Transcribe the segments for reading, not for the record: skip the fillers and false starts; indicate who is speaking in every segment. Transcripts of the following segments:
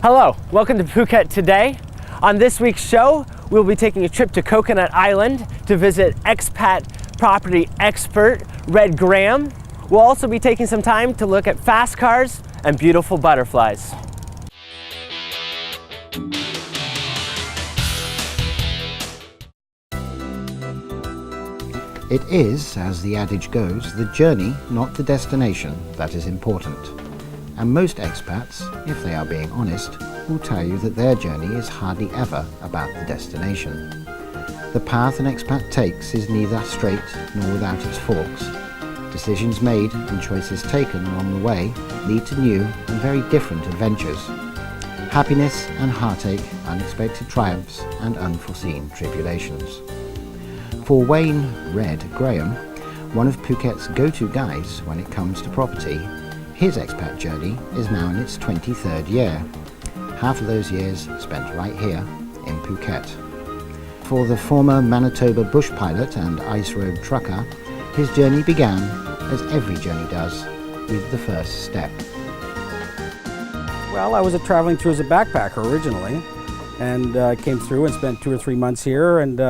Speaker 1: Hello, welcome to Phuket Today. On this week's show, we'll be taking a trip to Coconut Island to visit expat property expert Red Graham. We'll also be taking some time to look at fast cars and beautiful butterflies.
Speaker 2: It is, as the adage goes, the journey, not the destination, that is important. And most expats, if they are being honest, will tell you that their journey is hardly ever about the destination. The path an expat takes is neither straight nor without its forks. Decisions made and choices taken along the way lead to new and very different adventures. Happiness and heartache, unexpected triumphs and unforeseen tribulations. For Wayne Red Graham, one of Phuket's go-to guides when it comes to property, his expat journey is now in its 23rd year. Half of those years spent right here in Phuket. For the former Manitoba bush pilot and ice road trucker, his journey began, as every journey does, with the first step.
Speaker 3: Well, I was traveling through as a backpacker originally, and came through and spent 2 or 3 months here and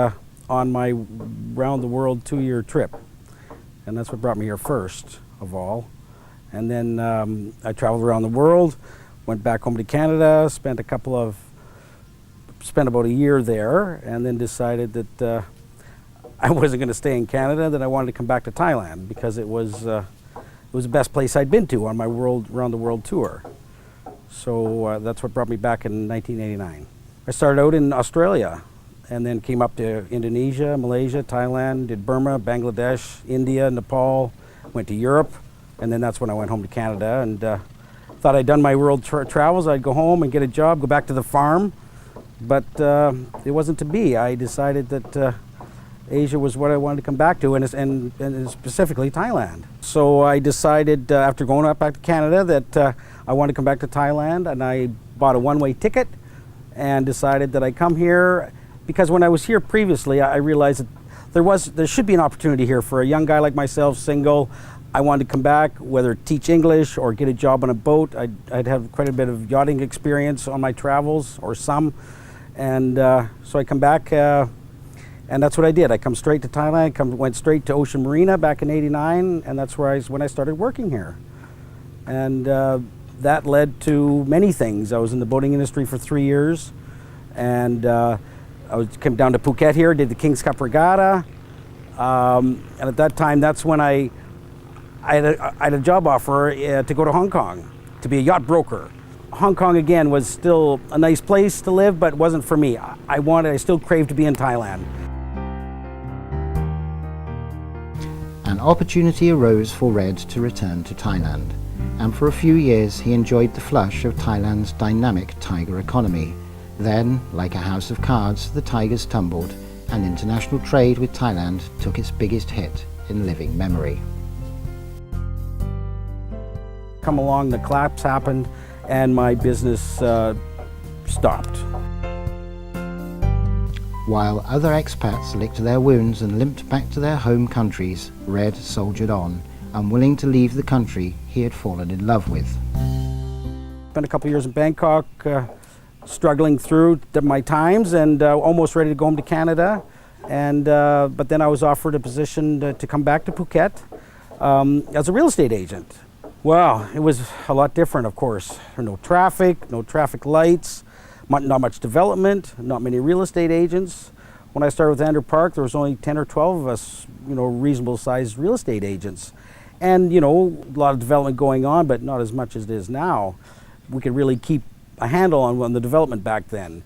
Speaker 3: on my round-the-world 2-year trip. And that's what brought me here first of all. And then I traveled around the world, went back home to Canada, spent about a year there, and then decided that I wasn't going to stay in Canada, that I wanted to come back to Thailand because it was the best place I'd been to on my round-the-world tour. So that's what brought me back in 1989. I started out in Australia, and then came up to Indonesia, Malaysia, Thailand, did Burma, Bangladesh, India, Nepal, went to Europe, and then that's when I went home to Canada and thought I'd done my world travels. I'd go home and get a job, go back to the farm, but it wasn't to be. I decided that Asia was what I wanted to come back to, and specifically Thailand. So I decided after going back to Canada that I wanted to come back to Thailand, and I bought a one-way ticket and decided that I'd come here. Because when I was here previously, I realized that there should be an opportunity here for a young guy like myself, single. I wanted to come back, whether teach English or get a job on a boat. I'd have quite a bit of yachting experience on my travels, or some. And so I come back, and that's what I did. I come straight to Thailand, went straight to Ocean Marina back in '89, and that's when I started working here. And that led to many things. I was in the boating industry for 3 years, and I came down to Phuket here, did the King's Cup Regatta, and at that time, that's when I had a job offer to go to Hong Kong, to be a yacht broker. Hong Kong, again, was still a nice place to live, but it wasn't for me. I still craved to be in Thailand.
Speaker 2: An opportunity arose for Red to return to Thailand, and for a few years he enjoyed the flush of Thailand's dynamic tiger economy. Then, like a house of cards, the tigers tumbled, and international trade with Thailand took its biggest hit in living memory.
Speaker 3: Come along, the collapse happened, and my business stopped.
Speaker 2: While other expats licked their wounds and limped back to their home countries, Red soldiered on, unwilling to leave the country he had fallen in love with.
Speaker 3: Spent a couple years in Bangkok, struggling through my times, and almost ready to go home to Canada. And but then I was offered a position to come back to Phuket as a real estate agent. Well, it was a lot different, of course. No traffic lights, not much development, not many real estate agents. When I started with Andrew Park, there was only 10 or 12 of us, reasonable-sized real estate agents. And, a lot of development going on, but not as much as it is now. We could really keep a handle on the development back then.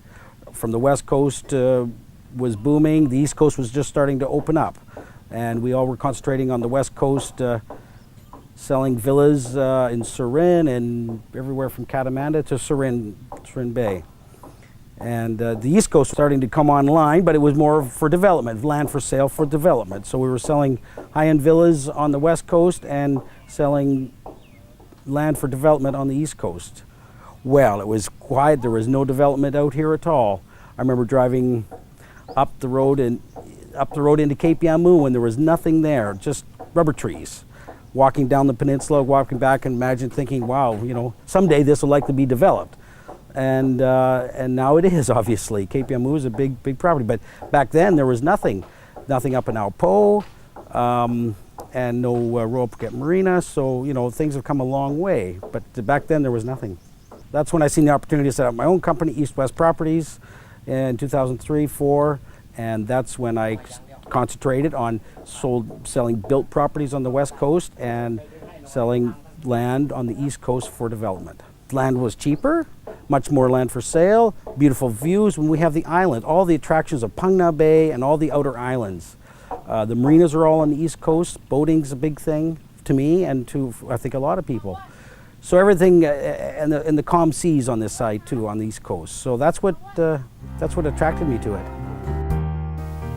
Speaker 3: From the West Coast was booming, the East Coast was just starting to open up. And we all were concentrating on the West Coast, selling villas in Surin and everywhere from Kathmandu to Surin Bay. And the East Coast was starting to come online, but it was more for development, land for sale for development. So we were selling high-end villas on the West Coast and selling land for development on the East Coast. Well, it was quiet. There was no development out here at all. I remember driving up the road into Cape Yamu when there was nothing there, just rubber trees. Walking down the peninsula, walking back, and imagine thinking, wow, someday this will likely be developed. and now it is, obviously. KPMU is a big property, but back then there was nothing up in Alpo, and no Royal Phuket Marina, so things have come a long way, but back then there was nothing. That's when I seen the opportunity to set up my own company, East West Properties, in 2003-04, and that's when I concentrated on selling built properties on the West Coast and selling land on the East Coast for development. Land was cheaper, much more land for sale, beautiful views. When we have the island, all the attractions of Phang Nga Bay and all the outer islands. The marinas are all on the East Coast. Boating's a big thing to me and to, I think, a lot of people. So everything, and the calm seas on this side too, on the East Coast. So that's what attracted me to it.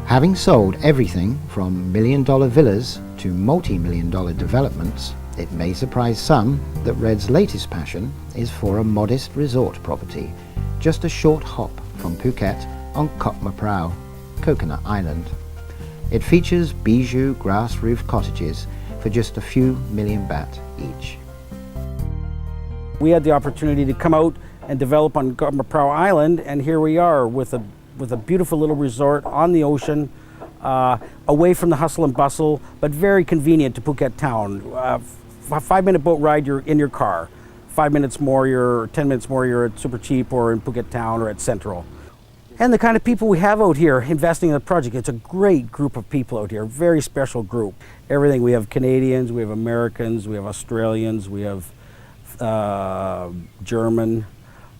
Speaker 2: Having sold everything from million-dollar villas to multi-million-dollar developments, it may surprise some that Red's latest passion is for a modest resort property, just a short hop from Phuket on Koh Ma Prao, Coconut Island. It features bijou grass-roofed cottages for just a few million baht each.
Speaker 3: We had the opportunity to come out and develop on Koh Ma Prao Island, and here we are with a beautiful little resort on the ocean, away from the hustle and bustle, but very convenient to Phuket town. A 5-minute boat ride, you're in your car. 10 minutes more, you're at Super Cheap or in Phuket town or at Central. And the kind of people we have out here investing in the project, it's a great group of people out here, very special group. Everything, we have Canadians, we have Americans, we have Australians, we have German,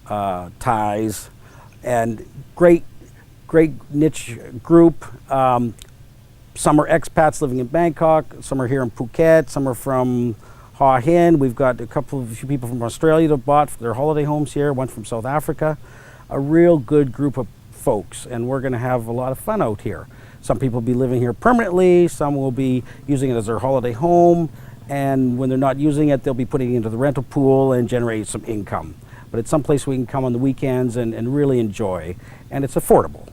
Speaker 3: Thais, and great niche group. Some are expats living in Bangkok, some are here in Phuket, some are from Hua Hin. We've got a few people from Australia that bought their holiday homes here, one from South Africa. A real good group of folks, and we're going to have a lot of fun out here. Some people will be living here permanently, some will be using it as their holiday home, and when they're not using it, they'll be putting it into the rental pool and generate some income. But it's someplace we can come on the weekends and really enjoy, and it's affordable.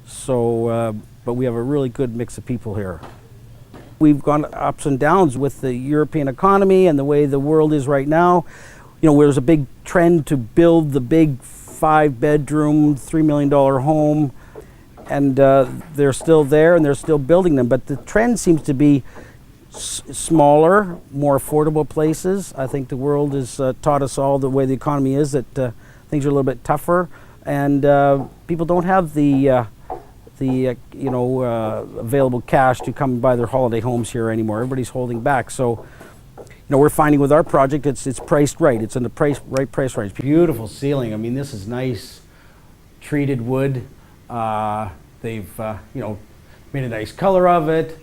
Speaker 3: So, but we have a really good mix of people here. We've gone ups and downs with the European economy and the way the world is right now. Where there's a big trend to build the big 5-bedroom, $3 million home, and they're still there and they're still building them. But the trend seems to be smaller, more affordable places. I think the world has taught us all, the way the economy is, that things are a little bit tougher, and people don't have the available cash to come buy their holiday homes here anymore. Everybody's holding back. So, we're finding with our project, it's priced right. It's in the right price range. Beautiful ceiling. I mean, this is nice treated wood. They've made a nice color of it,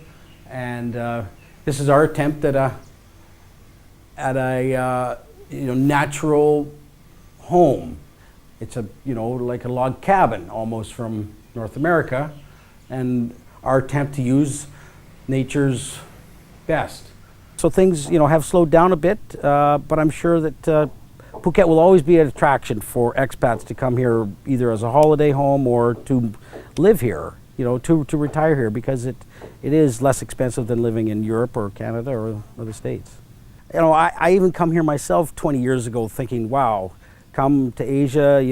Speaker 3: and this is our attempt at a natural home. It's like a log cabin almost from North America, and our attempt to use nature's best. So things have slowed down a bit, but I'm sure that Phuket will always be an attraction for expats to come here, either as a holiday home or to live here, to retire here, because it is less expensive than living in Europe or Canada or the States. I even come here myself 20 years ago thinking, wow, come to Asia,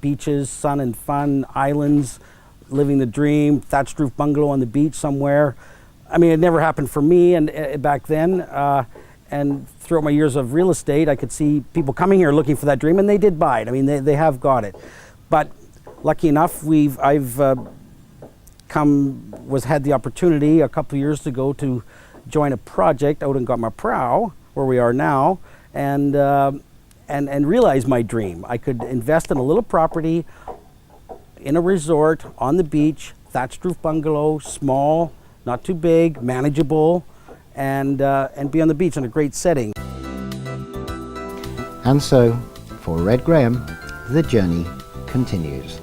Speaker 3: beaches, sun and fun, islands, living the dream, thatched roof bungalow on the beach somewhere. I mean, it never happened for me and back then. And throughout my years of real estate, I could see people coming here looking for that dream, and they did buy it. I mean, they have got it. But lucky enough, I've had the opportunity a couple of years ago to join a project out in Koh Ma Prao, where we are now, and realize my dream. I could invest in a little property in a resort on the beach, thatched roof bungalow, small, not too big, manageable, and be on the beach in a great setting.
Speaker 2: And so, for Red Graham, the journey continues.